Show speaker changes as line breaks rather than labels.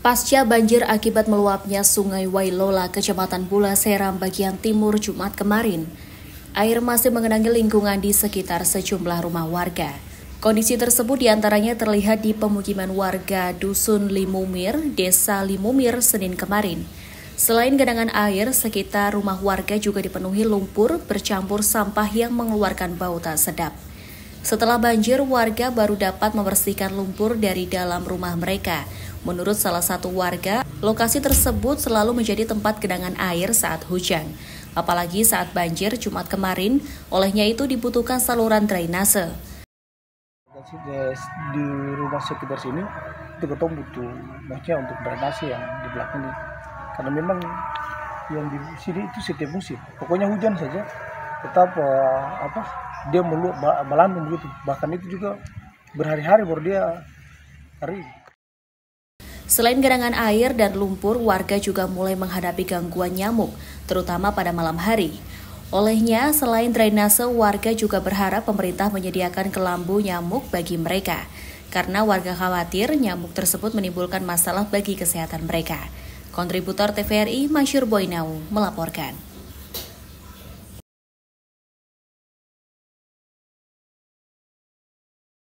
Pasca banjir akibat meluapnya Sungai Wailola, Kecamatan Bula Seram bagian timur Jumat kemarin, air masih mengenangi lingkungan di sekitar sejumlah rumah warga. Kondisi tersebut diantaranya terlihat di pemukiman warga Dusun Limumir, Desa Limumir, Senin kemarin. Selain genangan air, sekitar rumah warga juga dipenuhi lumpur bercampur sampah yang mengeluarkan bau tak sedap. Setelah banjir, warga baru dapat membersihkan lumpur dari dalam rumah mereka. Menurut salah satu warga, lokasi tersebut selalu menjadi tempat genangan air saat hujan. Apalagi saat banjir Jumat kemarin, olehnya itu dibutuhkan saluran drainase.
Di rumah sekitar sini, itu ketemu butuh maksudnya untuk drainase yang di belakang ini. Karena memang yang di sini itu setiap musim, pokoknya hujan saja, tetap dia meluap melandung begitu. Bahkan itu juga berhari-hari baru dia kering.
Selain genangan air dan lumpur, warga juga mulai menghadapi gangguan nyamuk, terutama pada malam hari. Olehnya, selain drainase, warga juga berharap pemerintah menyediakan kelambu nyamuk bagi mereka, karena warga khawatir nyamuk tersebut menimbulkan masalah bagi kesehatan mereka. Kontributor TVRI Masyur Boinau melaporkan.